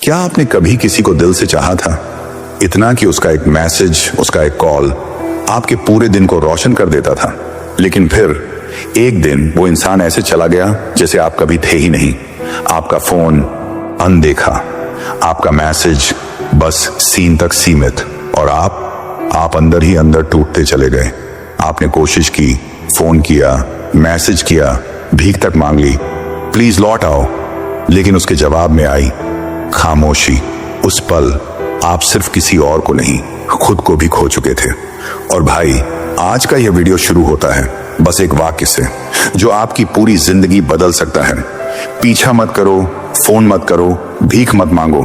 क्या आपने कभी किसी को दिल से चाहा था, इतना कि उसका एक मैसेज, उसका एक कॉल आपके पूरे दिन को रोशन कर देता था, लेकिन फिर एक दिन वो इंसान ऐसे चला गया जैसे आप कभी थे ही नहीं। आपका फोन अनदेखा, आपका मैसेज बस सीन तक सीमित, और आप अंदर ही अंदर टूटते चले गए। आपने कोशिश की, फोन किया, मैसेज किया, भीख तक मांग ली, प्लीज लौट आओ, लेकिन उसके जवाब में आई खामोशी। उस पल आप सिर्फ किसी और को नहीं, खुद को भी खो चुके थे। और भाई, आज का यह वीडियो शुरू होता है बस एक वाक्य से, जो आपकी पूरी जिंदगी बदल सकता है। पीछा मत करो, फोन मत करो, भीख मत मांगो,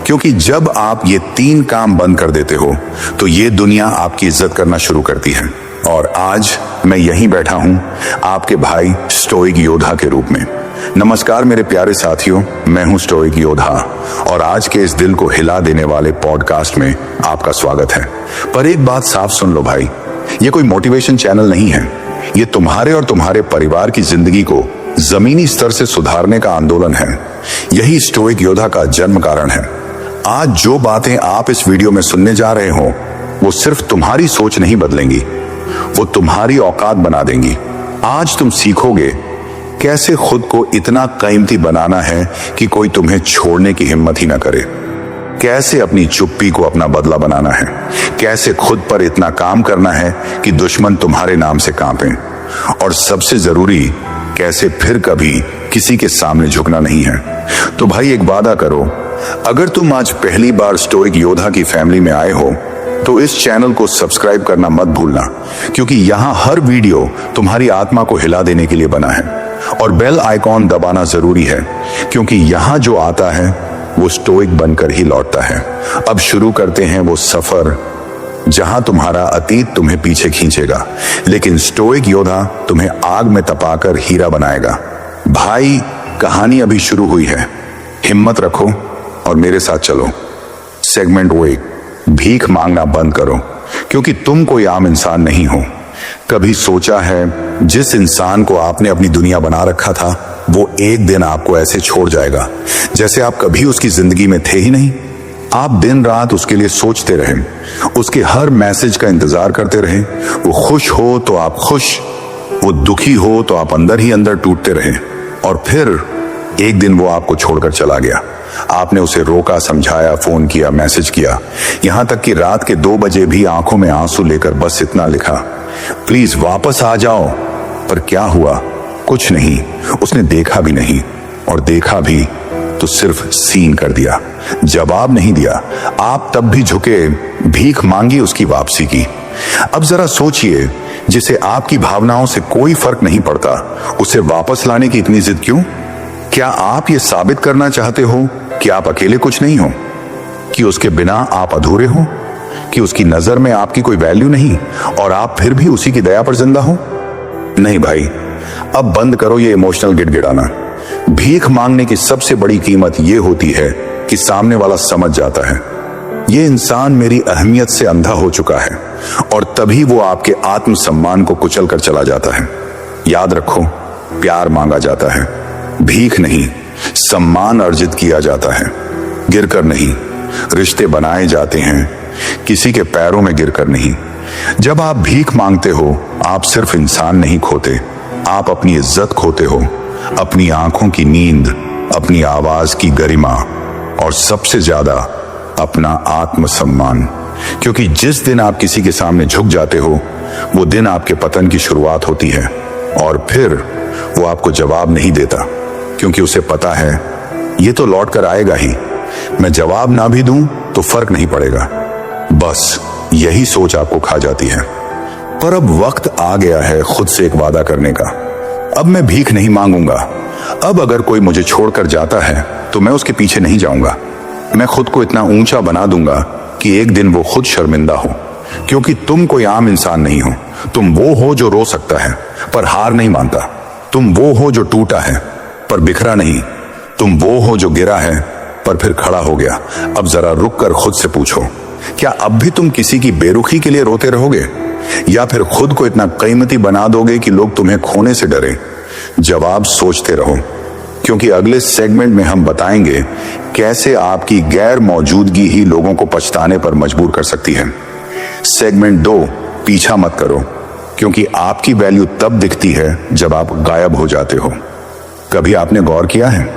क्योंकि जब आप ये 3 काम बंद कर देते हो तो ये दुनिया आपकी इज्जत करना शुरू करती है। और आज मैं यहीं बैठा हूं आपके भाई स्टोइक योद्धा के रूप में। नमस्कार मेरे प्यारे साथियों, मैं हूं स्टोइक योद्धा, और आज के इस दिल को हिला देने वाले पॉडकास्ट में आपका स्वागत है। पर एक बात साफ सुन लो भाई, ये कोई मोटिवेशन चैनल नहीं है, ये तुम्हारे और तुम्हारे परिवार की जिंदगी को जमीनी स्तर से सुधारने का आंदोलन है। यही स्टोइक योद्धा का जन्म कारण है। आज जो बातें आप इस वीडियो में सुनने जा रहे हो, वो सिर्फ तुम्हारी सोच नहीं बदलेंगी, वो तुम्हारी औकात बना देंगी। आज तुम सीखोगे कैसे खुद को इतना कीमती बनाना है कि कोई तुम्हें छोड़ने की हिम्मत ही ना करे, कैसे अपनी चुप्पी को अपना बदला बनाना है, कैसे खुद पर इतना काम करना है कि दुश्मन तुम्हारे नाम से कांपे, और सबसे जरूरी, कैसे फिर कभी किसी के सामने झुकना नहीं है। तो भाई एक वादा करो, अगर तुम आज पहली बार स्टोइक योद्धा की फैमिली में आए हो तो इस चैनल को सब्सक्राइब करना मत भूलना, क्योंकि यहाँ हर वीडियो तुम्हारी आत्मा को हिला देने के लिए बना है। और बेल आइकॉन दबाना जरूरी है, क्योंकि यहाँ जो आता है वो स्टोइक बनकर ही लौटता है। अब शुरू करते हैं वो सफर जहां तुम्हारा अतीत तुम्हें पीछे खींचेगा, लेकिन स्टोइक योद्धा तुम्हें आग में तपाकर हीरा बनाएगा। भाई, कहानी अभी शुरू हुई है, हिम्मत रखो और मेरे साथ चलो। सेगमेंट 1, भीख मांगना बंद करो, क्योंकि तुम कोई आम इंसान नहीं हो। कभी सोचा है जिस इंसान को आपने अपनी दुनिया बना रखा था, वो एक दिन आपको ऐसे छोड़ जाएगा जैसे आप कभी उसकी जिंदगी में थे ही नहीं। आप दिन रात उसके लिए सोचते रहे, उसके हर मैसेज का इंतजार करते रहे। वो खुश हो तो आप खुश, वो दुखी हो तो आप अंदर ही अंदर टूटते रहे। और फिर एक दिन वो आपको छोड़कर चला गया। आपने उसे रोका, समझाया, फोन किया, मैसेज किया, यहां तक कि रात के 2 बजे भी आंखों में आंसू लेकर बस इतना लिखा, प्लीज वापस आ जाओ। पर क्या हुआ? कुछ नहीं। उसने देखा भी नहीं, और देखा भी तो सिर्फ सीन कर दिया, जवाब नहीं दिया। आप तब भी झुके, भीख मांगी उसकी वापसी की। अब जरा सोचिए, जिसे आपकी भावनाओं से कोई फर्क नहीं पड़ता, उसे वापस लाने की इतनी जिद क्यों? क्या आप ये साबित करना चाहते हो कि आप अकेले कुछ नहीं हो, कि उसके बिना आप अधूरे हो, कि उसकी नजर में आपकी कोई वैल्यू नहीं और आप फिर भी उसी की दया पर जिंदा हो? नहीं भाई, अब बंद करो ये इमोशनल गिड़गिड़ाना। भीख मांगने की सबसे बड़ी कीमत ये होती है कि सामने वाला समझ जाता है, ये इंसान मेरी अहमियत से अंधा हो चुका है, और तभी वो आपके आत्मसम्मान को कुचल कर चला जाता है। याद रखो, प्यार मांगा जाता है, भीख नहीं। सम्मान अर्जित किया जाता है, गिरकर नहीं। रिश्ते बनाए जाते हैं, किसी के पैरों में गिरकर नहीं। जब आप भीख मांगते हो, आप सिर्फ इंसान नहीं खोते, आप अपनी इज्जत खोते हो, अपनी आंखों की नींद, अपनी आवाज की गरिमा, और सबसे ज्यादा अपना आत्मसम्मान। क्योंकि जिस दिन आप किसी के सामने झुक जाते हो, वो दिन आपके पतन की शुरुआत होती है। और फिर वो आपको जवाब नहीं देता, क्योंकि उसे पता है ये तो लौट कर आएगा ही, मैं जवाब ना भी दूं तो फर्क नहीं पड़ेगा। बस यही सोच आपको खा जाती है। पर अब वक्त आ गया है खुद से एक वादा करने का। अब मैं भीख नहीं मांगूंगा। अब अगर कोई मुझे छोड़कर जाता है तो मैं उसके पीछे नहीं जाऊंगा। मैं खुद को इतना ऊंचा बना दूंगा कि एक दिन वो खुद शर्मिंदा हो, क्योंकि तुम कोई आम इंसान नहीं हो। तुम वो हो जो रो सकता है पर हार नहीं मानता। तुम वो हो जो टूटा है पर बिखरा नहीं। तुम वो हो जो गिरा है पर फिर खड़ा हो गया। अब जरा रुक कर खुद से पूछो, क्या अब भी तुम किसी की बेरुखी के लिए रोते रहोगे, या फिर खुद को इतना कीमती बना दोगे कि लोग तुम्हें खोने से डरे? जवाब सोचते रहो। क्योंकि अगले सेगमेंट में हम बताएंगे कैसे आपकी गैर मौजूदगी ही लोगों को पछताने पर मजबूर कर सकती है। सेगमेंट 2, पीछा मत करो, क्योंकि आपकी वैल्यू तब दिखती है जब आप गायब हो जाते हो। कभी आपने गौर किया है,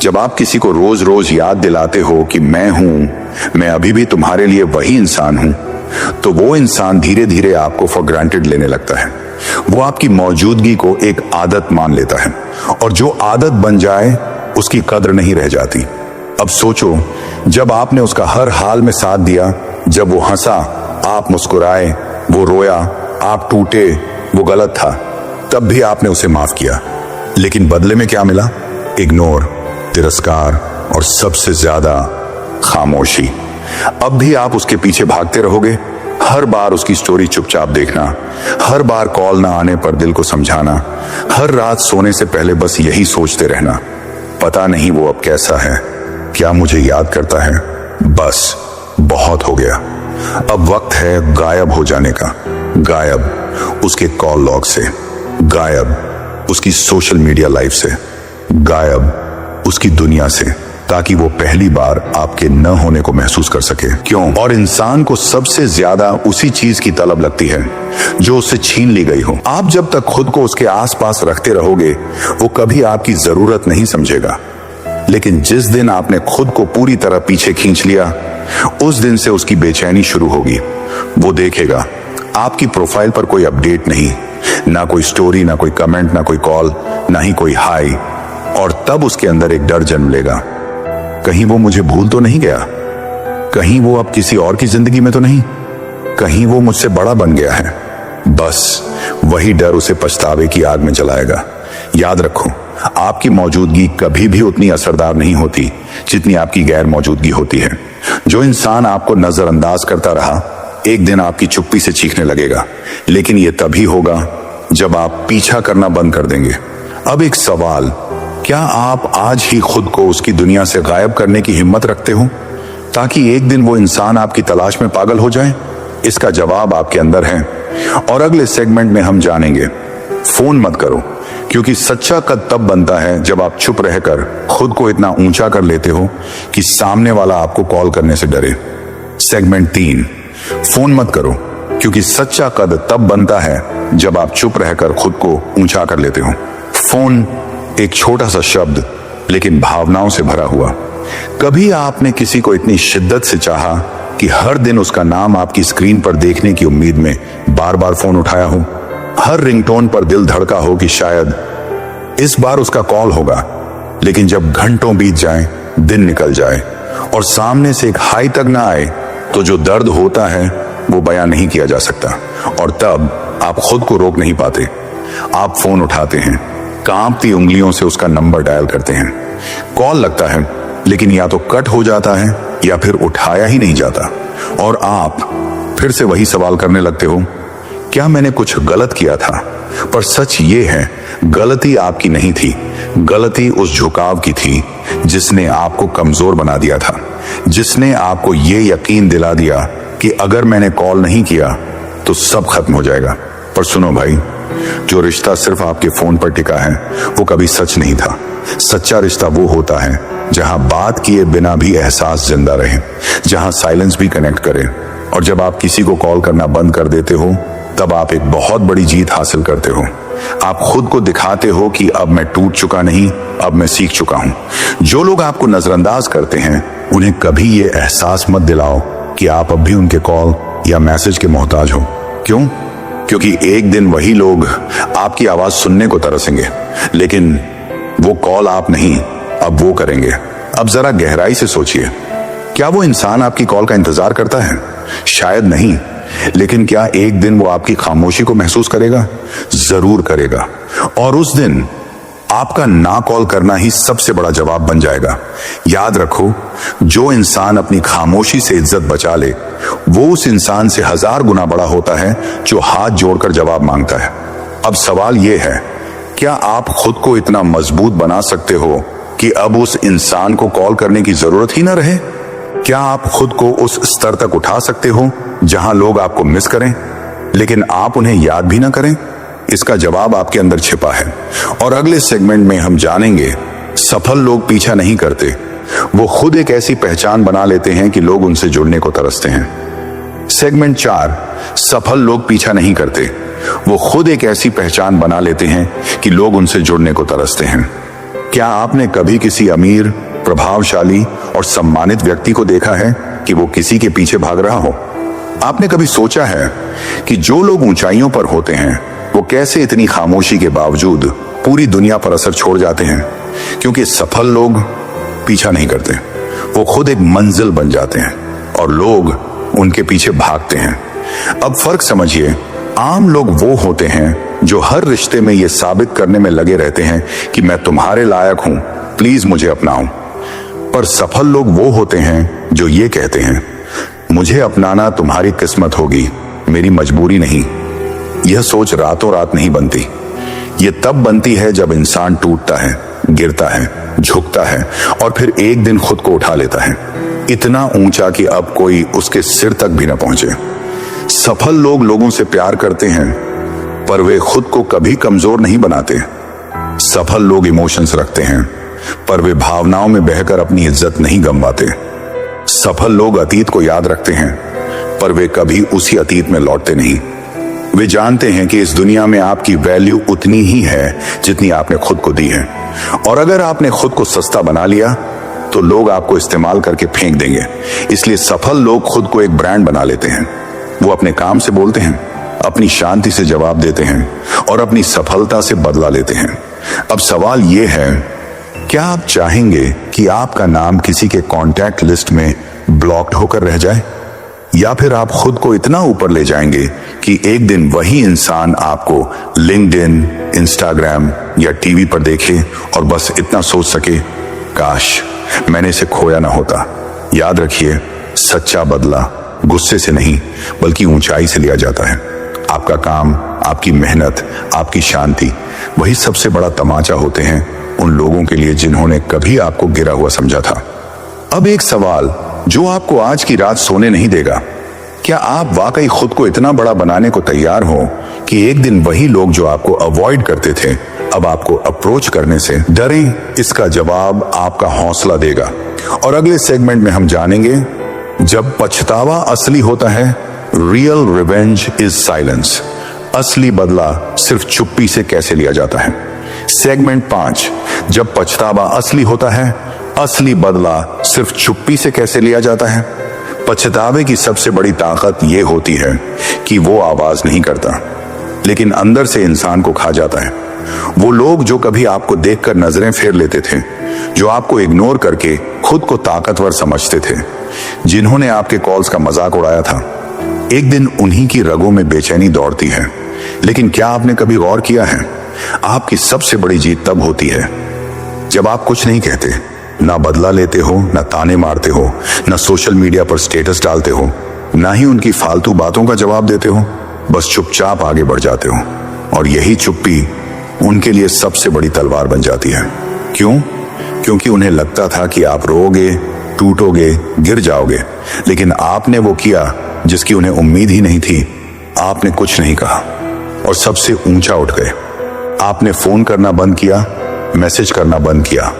जब आप किसी को रोज रोज याद दिलाते हो कि मैं हूं, मैं अभी भी तुम्हारे लिए वही इंसान हूं, तो वो इंसान धीरे धीरे आपको फॉर ग्रांटेड लेने लगता है। वो आपकी मौजूदगी को एक आदत मान लेता है, और जो आदत बन जाए उसकी कद्र नहीं रह जाती। अब सोचो, जब आपने उसका हर हाल में साथ दिया, जब वो हंसा आप मुस्कुराए, वो रोया आप टूटे, वो गलत था, तब भी आपने उसे माफ किया, लेकिन बदले में क्या मिला? इग्नोर, तिरस्कार और सबसे ज्यादा खामोशी। अब भी आप उसके पीछे भागते रहोगे, हर बार उसकी स्टोरी चुपचाप देखना, हर बार कॉल ना आने पर दिल को समझाना, हर रात सोने से पहले बस यही सोचते रहना, पता नहीं वो अब कैसा है, क्या मुझे याद करता है। बस बहुत हो गया, अब वक्त है गायब हो जाने का। गायब उसके कॉल लॉग से, गायब उसकी सोशल मीडिया लाइफ से, गायब उसकी दुनिया से, ताकि वो पहली बार आपके न होने को महसूस कर सके। क्यों? और इंसान को सबसे ज्यादा उसी चीज की तलब लगती है जो उससे छीन ली गई हो। आप जब तक खुद को उसके आसपास रखते रहोगे, वो कभी आपकी जरूरत नहीं समझेगा, लेकिन जिस दिन आपने खुद को पूरी तरह पीछे खींच लिया, उस दिन से उसकी बेचैनी शुरू होगी। वो देखेगा आपकी प्रोफाइल पर कोई अपडेट नहीं, ना कोई स्टोरी, ना कोई कमेंट, ना कोई कॉल, ना ही कोई हाई, और तब उसके अंदर एक डर जन्म लेगा, कहीं वो मुझे भूल तो नहीं गया, कहीं वो अब किसी और की जिंदगी में तो नहीं, कहीं वो मुझसे बड़ा बन गया है। बस वही डर उसे पछतावे की आग में जलाएगा। याद रखो, आपकी मौजूदगी कभी भी उतनी असरदार नहीं होती जितनी आपकी गैर मौजूदगी होती है। जो इंसान आपको नजरअंदाज करता रहा, एक दिन आपकी चुप्पी से चीखने लगेगा, लेकिन यह तभी होगा जब आप पीछा करना बंद कर देंगे। अब एक सवाल, क्या आप आज ही खुद को उसकी दुनिया से गायब करने की हिम्मत रखते हो, ताकि एक दिन वो इंसान आपकी तलाश में पागल हो जाए? इसका जवाब आपके अंदर है, और अगले सेगमेंट में हम जानेंगे। फोन मत करो, क्योंकि सच्चा कद तब बनता है जब आप चुप रहकर खुद को इतना ऊंचा कर लेते हो कि सामने वाला आपको कॉल करने से डरे। सेगमेंट 3, फोन मत करो, क्योंकि सच्चा कद तब बनता है जब आप चुप रहकर खुद को ऊंचा कर लेते हो। फोन एक छोटा सा शब्द, लेकिन भावनाओं से भरा हुआ। कभी आपने किसी को इतनी शिद्दत से चाहा कि हर दिन उसका नाम आपकी स्क्रीन पर देखने की उम्मीद में बार बार फोन उठाया हो? हर रिंगटोन पर दिल धड़का हो कि शायद इस बार उसका कॉल होगा, लेकिन जब घंटों बीत जाएं, दिन निकल जाए और सामने से एक हाई तक ना आए, तो जो दर्द होता है वो बयां नहीं किया जा सकता। और तब आप खुद को रोक नहीं पाते, आप फोन उठाते हैं, कांपती उंगलियों से उसका नंबर डायल करते हैं। कॉल लगता है, लेकिन या तो कट हो जाता है या फिर उठाया ही नहीं जाता, और आप फिर से वही सवाल करने लगते हो, क्या मैंने कुछ गलत किया था? पर सच ये है, गलती आपकी नहीं थी, गलती उस झुकाव की थी जिसने आपको कमजोर बना दिया था, जिसने आपको ये यकीन दिला दिया कि अगर मैंने कॉल नहीं किया तो सब खत्म हो जाएगा। पर सुनो भाई, जो रिश्ता सिर्फ आपके फोन पर टिका है वो कभी सच नहीं था। सच्चा रिश्ता वो होता है जहां बात किए बिना भी एहसास जिंदा रहे, जहां साइलेंस भी कनेक्ट करे, और जब आप किसी को कॉल करना बंद कर देते हो, तब आप एक बहुत बड़ी जीत हासिल करते हो। आप खुद को दिखाते हो कि अब मैं टूट चुका नहीं, अब मैं सीख चुका हूं। जो लोग आपको नजरअंदाज करते हैं, उन्हें कभी ये एहसास मत दिलाओ कि आप अब भी उनके कॉल या मैसेज के मोहताज हो। क्यों? क्योंकि एक दिन वही लोग आपकी आवाज सुनने को तरसेंगे, लेकिन वो कॉल आप नहीं, अब वो करेंगे। अब जरा गहराई से सोचिए, क्या वो इंसान आपकी कॉल का इंतजार करता है? शायद नहीं, लेकिन क्या एक दिन वो आपकी खामोशी को महसूस करेगा? जरूर करेगा, और उस दिन आपका ना कॉल करना ही सबसे बड़ा जवाब बन जाएगा। याद रखो, जो इंसान अपनी खामोशी से इज्जत बचा ले, वो उस इंसान से 1000 गुना बड़ा होता है जो हाथ जोड़कर जवाब मांगता है। अब सवाल यह है, क्या आप खुद को इतना मजबूत बना सकते हो कि अब उस इंसान को कॉल करने की जरूरत ही ना रहे? क्या आप खुद को उस स्तर तक उठा सकते हो जहां लोग आपको मिस करें, लेकिन आप उन्हें याद भी ना करें? इसका जवाब आपके अंदर छिपा है, और अगले सेगमेंट में हम जानेंगे सफल लोग पीछा नहीं करते, वो खुद एक ऐसी पहचान बना लेते हैं कि लोग उनसे जुड़ने को तरसते हैं। सेगमेंट 4, सफल लोग पीछा नहीं करते, वो खुद एक ऐसी पहचान बना लेते हैं कि लोग उनसे जुड़ने को तरसते हैं। क्या आपने कभी किसी अमीर, प्रभावशाली और सम्मानित व्यक्ति को देखा है कि वो किसी के पीछे भाग रहा हो? आपने कभी सोचा है कि जो लोग ऊंचाइयों पर होते हैं वो कैसे इतनी खामोशी के बावजूद पूरी दुनिया पर असर छोड़ जाते हैं? क्योंकि सफल लोग पीछा नहीं करते, वो खुद एक मंजिल बन जाते हैं और लोग उनके पीछे भागते हैं। अब फर्क समझिए, आम लोग वो होते हैं जो हर रिश्ते में ये साबित करने में लगे रहते हैं कि मैं तुम्हारे लायक हूं, प्लीज मुझे अपनाओ। पर सफल लोग वो होते हैं जो ये कहते हैं, मुझे अपनाना तुम्हारी किस्मत होगी, मेरी मजबूरी नहीं। यह सोच रातों रात नहीं बनती, ये तब बनती है जब इंसान टूटता है, गिरता है, झुकता है और फिर एक दिन खुद को उठा लेता है, इतना ऊंचा कि अब कोई उसके सिर तक भी न पहुंचे। सफल लोग लोगों से प्यार करते हैं, पर वे खुद को कभी कमजोर नहीं बनाते। सफल लोग इमोशंस रखते हैं, पर वे भावनाओं में बहकर अपनी इज्जत नहीं गंवाते। सफल लोग अतीत को याद रखते हैं, पर वे कभी उसी अतीत में लौटते नहीं। वे जानते हैं कि इस दुनिया में आपकी वैल्यू उतनी ही है जितनी आपने खुद को दी है, और अगर आपने खुद को सस्ता बना लिया तो लोग आपको इस्तेमाल करके फेंक देंगे। इसलिए सफल लोग खुद को एक ब्रांड बना लेते हैं। वो अपने काम से बोलते हैं, अपनी शांति से जवाब देते हैं और अपनी सफलता से बदला लेते हैं। अब सवाल ये है, क्या आप चाहेंगे कि आपका नाम किसी के कॉन्टैक्ट लिस्ट में ब्लॉक्ड होकर रह जाए, या फिर आप खुद को इतना ऊपर ले जाएंगे कि एक दिन वही इंसान आपको लिंक्डइन, इंस्टाग्राम या टीवी पर देखे और बस इतना सोच सके, काश मैंने इसे खोया ना होता। याद रखिए, सच्चा बदला गुस्से से नहीं बल्कि ऊंचाई से लिया जाता है। आपका काम, आपकी मेहनत, आपकी शांति, वही सबसे बड़ा तमाचा होते हैं उन लोगों के लिए जिन्होंने कभी आपको गिरा हुआ समझा था। अब एक सवाल जो आपको आज की रात सोने नहीं देगा, क्या आप वाकई खुद को इतना बड़ा बनाने को तैयार हो कि एक दिन वही लोग जो आपको अवॉइड करते थे अब आपको अप्रोच करने से डरें? इसका जवाब आपका हौसला देगा। और अगले सेगमेंट में हम जानेंगे, जब पछतावा असली होता है, रियल रिवेंज इज साइलेंस, असली बदला सिर्फ चुप्पी से कैसे लिया जाता है। सेगमेंट 5, जब पछतावा असली होता है, असली बदला सिर्फ चुप्पी से कैसे लिया जाता है। पछतावे की सबसे बड़ी ताकत यह होती है कि वो आवाज नहीं करता, लेकिन अंदर से इंसान को खा जाता है। वो लोग जो कभी आपको देखकर नजरें फेर लेते थे, जो आपको इग्नोर करके खुद को ताकतवर समझते थे, जिन्होंने आपके कॉल्स का मजाक उड़ाया था, एक दिन उन्हीं की रगों में बेचैनी दौड़ती है। लेकिन क्या आपने कभी गौर किया है, आपकी सबसे बड़ी जीत तब होती है जब आप कुछ नहीं कहते, ना बदला लेते हो, ना ताने मारते हो, ना सोशल मीडिया पर स्टेटस डालते हो, ना ही उनकी फालतू बातों का जवाब देते हो, बस चुपचाप आगे बढ़ जाते हो। और यही चुप्पी उनके लिए सबसे बड़ी तलवार बन जाती है। क्यों? क्योंकि उन्हें लगता था कि आप रोओगे, टूटोगे, गिर जाओगे, लेकिन आपने वो किया जिसकी उन्हें उम्मीद ही नहीं थी। आपने कुछ नहीं कहा और सबसे ऊंचा उठ गए। आपने फोन करना बंद किया, मैसेज करना बंद किया,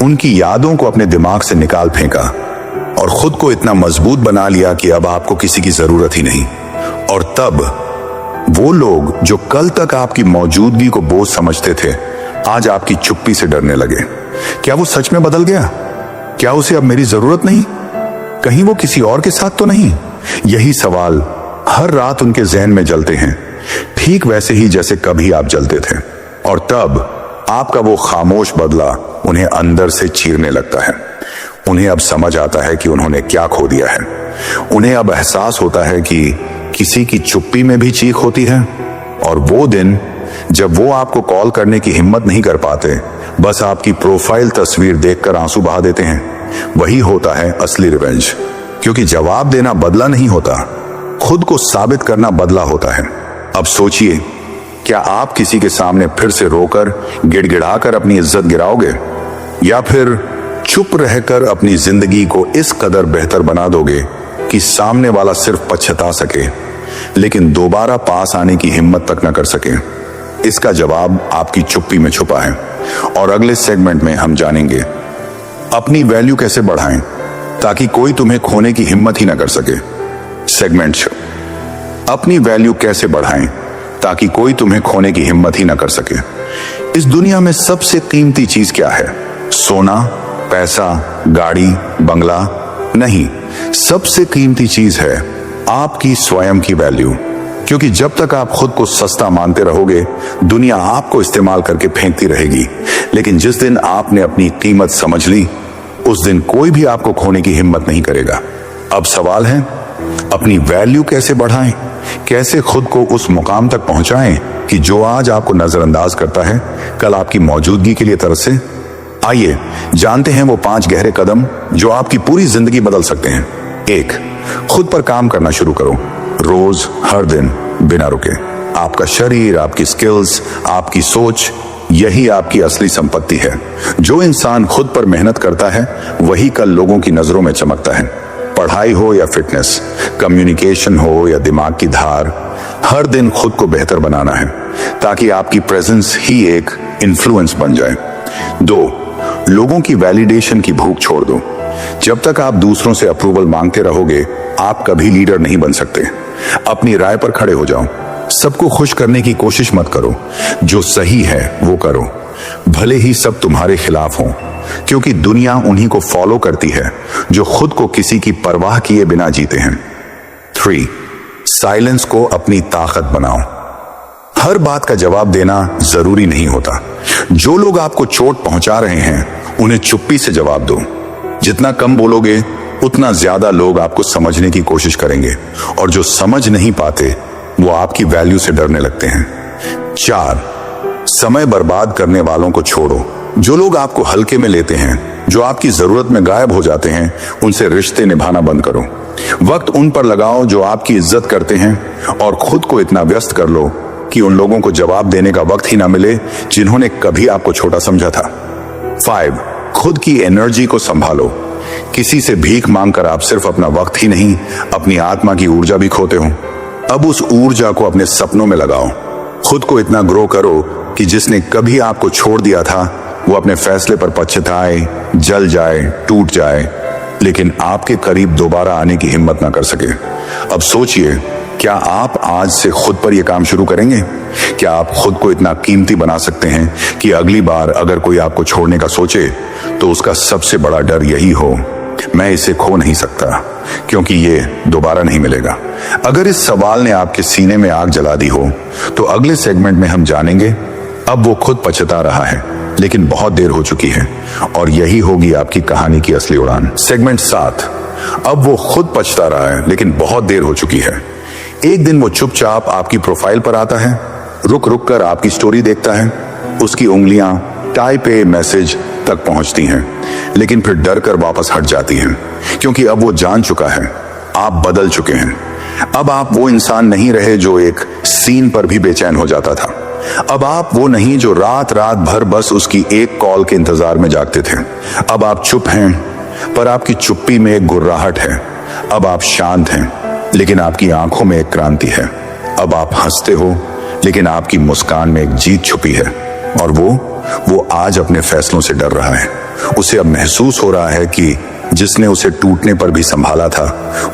उनकी यादों को अपने दिमाग से निकाल फेंका और खुद को इतना मजबूत बना लिया कि अब आपको किसी की जरूरत ही नहीं। और तब वो लोग जो कल तक आपकी मौजूदगी को बोझ समझते थे, आज आपकी चुप्पी से डरने लगे। क्या वो सच में बदल गया? क्या उसे अब मेरी जरूरत नहीं? कहीं वो किसी और के साथ तो नहीं? यही सवाल हर रात उनके जहन में जलते हैं, ठीक वैसे ही जैसे कभी आप जलते थे। और तब आपका वो खामोश बदला उन्हें अंदर से चीरने लगता है। उन्हें अब समझ आता है कि उन्होंने क्या खो दिया है। उन्हें अब एहसास होता है कि किसी की चुप्पी में भी चीख होती है। और वो दिन जब वो आपको कॉल करने की हिम्मत नहीं कर पाते, बस आपकी प्रोफाइल तस्वीर देखकर आंसू बहा देते हैं, वही होता है असली रिवेंज। क्योंकि जवाब देना बदला नहीं होता, खुद को साबित करना बदला होता है। अब सोचिए, क्या आप किसी के सामने फिर से रोकर, गिड़गिड़ाकर अपनी इज्जत गिराओगे, या फिर चुप रहकर अपनी जिंदगी को इस कदर बेहतर बना दोगे कि सामने वाला सिर्फ पछता सके लेकिन दोबारा पास आने की हिम्मत तक न कर सके। इसका जवाब आपकी चुप्पी में छुपा है। और अगले सेगमेंट में हम जानेंगे अपनी वैल्यू कैसे बढ़ाएं ताकि कोई तुम्हें खोने की हिम्मत ही ना कर सके। सेगमेंट अपनी वैल्यू कैसे बढ़ाएं ताकि कोई तुम्हें खोने की हिम्मत ही ना कर सके। इस दुनिया में सबसे कीमती चीज क्या है? सोना, पैसा, गाड़ी, बंगला? नहीं, सबसे कीमती चीज है आपकी स्वयं की वैल्यू। क्योंकि जब तक आप खुद को सस्ता मानते रहोगे, दुनिया आपको इस्तेमाल करके फेंकती रहेगी। लेकिन जिस दिन आपने अपनी कीमत समझ ली, उस दिन कोई भी आपको खोने की हिम्मत नहीं करेगा। अब सवाल है, अपनी वैल्यू कैसे बढ़ाएं? कैसे खुद को उस मुकाम तक पहुंचाएं कि जो आज आपको नजरअंदाज करता है, कल आपकी मौजूदगी के लिए तरसे? आइए जानते हैं वो 5 गहरे कदम जो आपकी पूरी जिंदगी बदल सकते हैं। 1, खुद पर काम करना शुरू करो, रोज, हर दिन, बिना रुके। आपका शरीर, आपकी स्किल्स, आपकी सोच, यही आपकी असली संपत्ति है। जो इंसान खुद पर मेहनत करता है, वही कल लोगों की नजरों में चमकता है। पढ़ाई हो या फिटनेस, कम्युनिकेशन हो या दिमाग की धार, हर दिन खुद को बेहतर बनाना है ताकि आपकी प्रेजेंस ही एक इन्फ्लुएंस बन जाए। 2, लोगों की वैलिडेशन की भूख छोड़ दो। जब तक आप दूसरों से अप्रूवल मांगते रहोगे, आप कभी लीडर नहीं बन सकते। अपनी राय पर खड़े हो जाओ। सबको खुश करने की कोशिश मत करो। जो सही है वो करो, भले ही सब तुम्हारे खिलाफ हों, क्योंकि दुनिया उन्हीं को फॉलो करती है जो खुद को किसी की परवाह किए बिना जीते हैं। 3, साइलेंस को अपनी ताकत बनाओ। हर बात का जवाब देना जरूरी नहीं होता। जो लोग आपको चोट पहुंचा रहे हैं, उन्हें चुप्पी से जवाब दो। जितना कम बोलोगे, उतना ज्यादा लोग आपको समझने की कोशिश करेंगे, और जो समझ नहीं पाते वो आपकी वैल्यू से डरने लगते हैं। 4, समय बर्बाद करने वालों को छोड़ो। जो लोग आपको हल्के में लेते हैं, जो आपकी जरूरत में गायब हो जाते हैं, उनसे रिश्ते निभाना बंद करो। वक्त उन पर लगाओ जो आपकी इज्जत करते हैं, और खुद को इतना व्यस्त कर लो कि उन लोगों को जवाब देने का वक्त ही ना मिले जिन्होंने कभी आपको छोटा समझा था। 5, खुद की एनर्जी को संभालो। किसी से भीख मांगकर आप सिर्फ अपना वक्त ही नहीं, अपनी आत्मा की ऊर्जा भी खोते हो। अब उस ऊर्जा को अपने सपनों में लगाओ। खुद को इतना ग्रो करो कि जिसने कभी आपको छोड़ दिया था, वो अपने फैसले पर पछताए, जल जाए, टूट जाए, लेकिन आपके करीब दोबारा आने की हिम्मत ना कर सके। अब सोचिए, क्या आप आज से खुद पर यह काम शुरू करेंगे? क्या आप खुद को इतना कीमती बना सकते हैं कि अगली बार अगर कोई आपको छोड़ने का सोचे, तो उसका सबसे बड़ा डर यही हो, मैं इसे खो नहीं सकता, क्योंकि ये दोबारा नहीं मिलेगा। अगर इस सवाल ने आपके सीने में आग जला दी हो, तो अगले सेगमेंट में हम जानेंगे अब वो खुद पछता रहा है, लेकिन बहुत देर हो चुकी है, और यही होगी आपकी कहानी की असली उड़ान। सेगमेंट 7, अब वो खुद पछता रहा है, लेकिन बहुत देर हो चुकी है। एक दिन वो चुपचाप आपकी प्रोफाइल पर आता है, रुक रुक कर आपकी स्टोरी देखता है, उसकी उंगलियां टाइप ए मैसेज तक पहुंचती हैं, लेकिन फिर डर कर वापस हट जाती हैं, क्योंकि अब वो जान चुका है आप बदल चुके हैं। अब आप वो इंसान नहीं रहे जो एक सीन पर भी बेचैन हो जाता था। अब आप वो नहीं जो रात रात भर बस उसकी एक कॉल के इंतजार में जागते थे। अब आप चुप हैं, पर आपकी चुप्पी में एक गुर्राहट है। अब आप शांत हैं, लेकिन आपकी आंखों में एक क्रांति है। अब आप हंसते हो, लेकिन आपकी मुस्कान में एक जीत छुपी है। और वो आज अपने फैसलों से डर रहा है। उसे अब महसूस हो रहा है कि जिसने उसे टूटने पर भी संभाला था,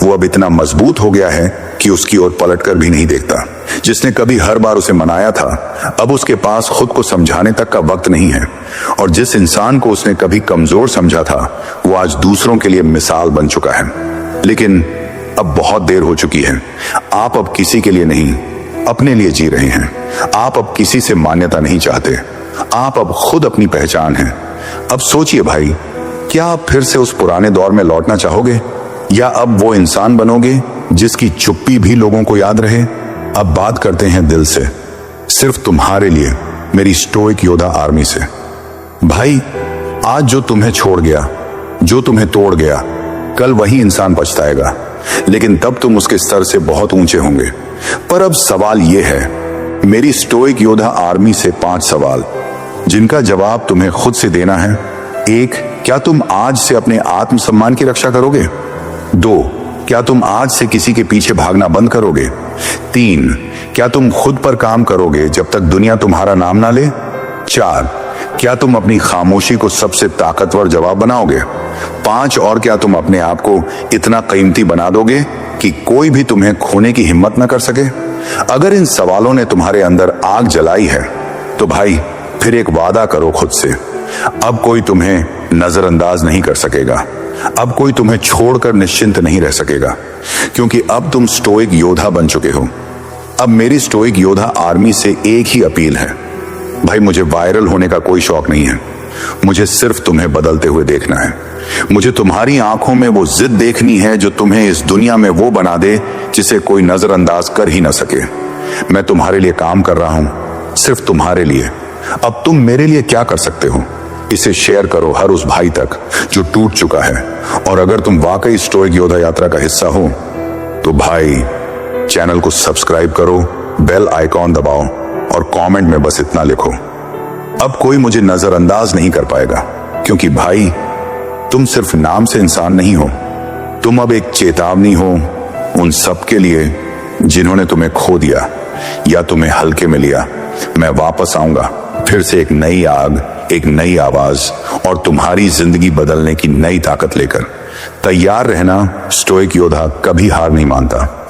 वो अब इतना मजबूत हो गया है कि उसकी ओर पलटकर भी नहीं देखता। जिसने कभी हर बार उसे मनाया था, अब उसके पास खुद को समझाने तक का वक्त नहीं है। और जिस इंसान को उसने कभी कमजोर समझा था, वो आज दूसरों के लिए मिसाल बन चुका है। लेकिन अब बहुत देर हो चुकी है। आप अब किसी के लिए नहीं, अपने लिए जी रहे हैं। आप अब किसी से मान्यता नहीं चाहते। आप अब खुद अपनी पहचान हैं। अब सोचिए भाई, क्या आप फिर से उस पुराने दौर में लौटना चाहोगे, या अब वो इंसान बनोगे जिसकी चुप्पी भी लोगों को याद रहे? अब बात करते हैं दिल से, सिर्फ तुम्हारे लिए, मेरी स्टोइक योद्धा आर्मी से। भाई, आज जो तुम्हें छोड़ गया, जो तुम्हें तोड़ गया, कल वही इंसान पछताएगा, लेकिन तब तुम उसके स्तर से बहुत ऊंचे होंगे। पर अब सवाल यह है, मेरी स्टोइक योद्धा आर्मी से 5 सवाल जिनका जवाब तुम्हें खुद से देना है। 1, क्या तुम आज से अपने आत्मसम्मान की रक्षा करोगे? 2, क्या तुम आज से किसी के पीछे भागना बंद करोगे? 3, क्या तुम खुद पर काम करोगे जब तक दुनिया तुम्हारा नाम ना ले? 4, क्या तुम अपनी खामोशी को सबसे ताकतवर जवाब बनाओगे? 5, और क्या तुम अपने आप को इतना कीमती बना दोगे कि कोई भी तुम्हें खोने की हिम्मत न कर सके? अगर इन सवालों ने तुम्हारे अंदर आग जलाई है तो भाई फिर एक वादा करो खुद से, अब कोई तुम्हें नजरअंदाज नहीं कर सकेगा, अब कोई तुम्हें छोड़कर निश्चिंत नहीं रह सकेगा, क्योंकि अब तुम स्टोइक योद्धा बन चुके हो। अब मेरी स्टोइक योद्धा आर्मी से एक ही अपील है, भाई मुझे वायरल होने का कोई शौक नहीं है, मुझे सिर्फ तुम्हें बदलते हुए देखना है। मुझे तुम्हारी आंखों में वो जिद देखनी है जो तुम्हें इस दुनिया में वो बना दे जिसे कोई नजरअंदाज कर ही ना सके। मैं तुम्हारे लिए काम कर रहा हूं, सिर्फ तुम्हारे लिए। अब तुम मेरे लिए क्या कर सकते हो? इसे शेयर करो हर उस भाई तक जो टूट चुका है, और अगर तुम वाकई स्टोइक योद्धा यात्रा का हिस्सा हो तो भाई चैनल को सब्सक्राइब करो, बेल आइकॉन दबाओ और कमेंट में बस इतना लिखो, अब कोई मुझे नजरअंदाज नहीं कर पाएगा, क्योंकि भाई तुम सिर्फ नाम से इंसान नहीं हो, तुम अब एक चेतावनी हो उन सब के लिए जिन्होंने तुम्हें खो दिया या तुम्हें हल्के में लिया। मैं वापस आऊंगा फिर से एक नई आग, एक नई आवाज और तुम्हारी जिंदगी बदलने की नई ताकत लेकर। तैयार रहना, स्टोइक योद्धा कभी हार नहीं मानता।